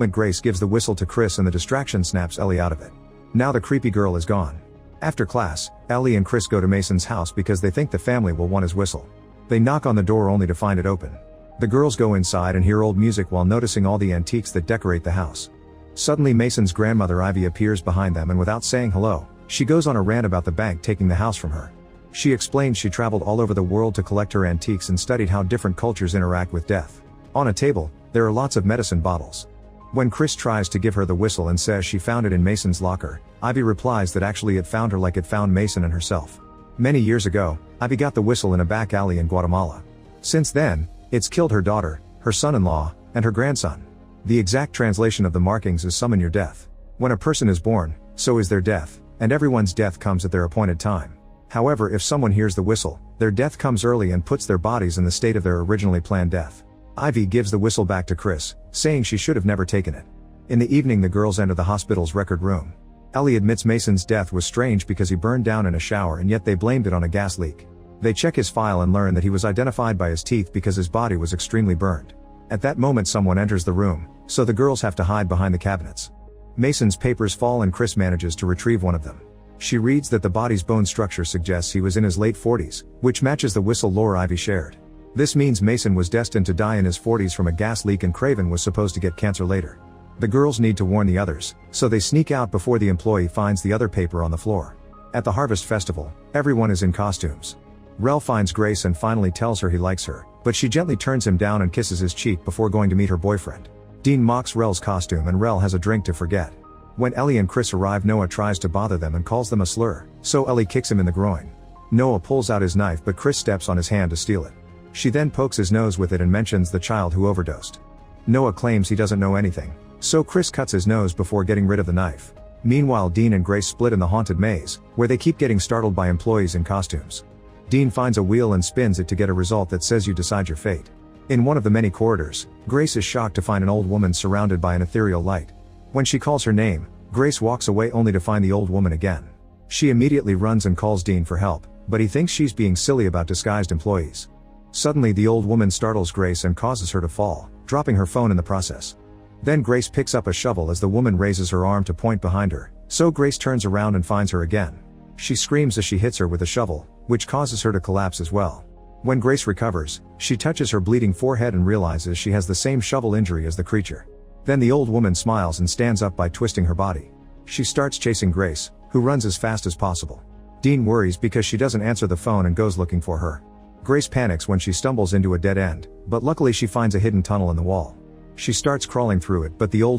When Grace gives the whistle to Chris and the distraction snaps Ellie out of it. Now the creepy girl is gone. After class, Ellie and Chris go to Mason's house because they think the family will want his whistle. They knock on the door only to find it open. The girls go inside and hear old music while noticing all the antiques that decorate the house. Suddenly Mason's grandmother Ivy appears behind them and without saying hello, she goes on a rant about the bank taking the house from her. She explains she traveled all over the world to collect her antiques and studied how different cultures interact with death. On a table, there are lots of medicine bottles. When Chris tries to give her the whistle and says she found it in Mason's locker, Ivy replies that actually it found her like it found Mason and herself. Many years ago, Ivy got the whistle in a back alley in Guatemala. Since then, it's killed her daughter, her son-in-law, and her grandson. The exact translation of the markings is summon your death. When a person is born, so is their death, and everyone's death comes at their appointed time. However, if someone hears the whistle, their death comes early and puts their bodies in the state of their originally planned death. Ivy gives the whistle back to Chris, saying she should have never taken it. In the evening the girls enter the hospital's record room. Ellie admits Mason's death was strange because he burned down in a shower and yet they blamed it on a gas leak. They check his file and learn that he was identified by his teeth because his body was extremely burned. At that moment someone enters the room, so the girls have to hide behind the cabinets. Mason's papers fall and Chris manages to retrieve one of them. She reads that the body's bone structure suggests he was in his late 40s, which matches the whistle lore Ivy shared. This means Mason was destined to die in his 40s from a gas leak and Craven was supposed to get cancer later. The girls need to warn the others, so they sneak out before the employee finds the other paper on the floor. At the Harvest Festival, everyone is in costumes. Rel finds Grace and finally tells her he likes her, but she gently turns him down and kisses his cheek before going to meet her boyfriend. Dean mocks Rel's costume and Rel has a drink to forget. When Ellie and Chris arrive, Noah tries to bother them and calls them a slur, so Ellie kicks him in the groin. Noah pulls out his knife but Chris steps on his hand to steal it. She then pokes his nose with it and mentions the child who overdosed. Noah claims he doesn't know anything, so Chris cuts his nose before getting rid of the knife. Meanwhile Dean and Grace split in the haunted maze, where they keep getting startled by employees in costumes. Dean finds a wheel and spins it to get a result that says you decide your fate. In one of the many corridors, Grace is shocked to find an old woman surrounded by an ethereal light. When she calls her name, Grace walks away only to find the old woman again. She immediately runs and calls Dean for help, but he thinks she's being silly about disguised employees. Suddenly the old woman startles Grace and causes her to fall, dropping her phone in the process. Then Grace picks up a shovel as the woman raises her arm to point behind her, so Grace turns around and finds her again. She screams as she hits her with a shovel, which causes her to collapse as well. When Grace recovers, she touches her bleeding forehead and realizes she has the same shovel injury as the creature. Then the old woman smiles and stands up by twisting her body. She starts chasing Grace, who runs as fast as possible. Dean worries because she doesn't answer the phone and goes looking for her. Grace panics when she stumbles into a dead end, but luckily she finds a hidden tunnel in the wall. She starts crawling through it, but the old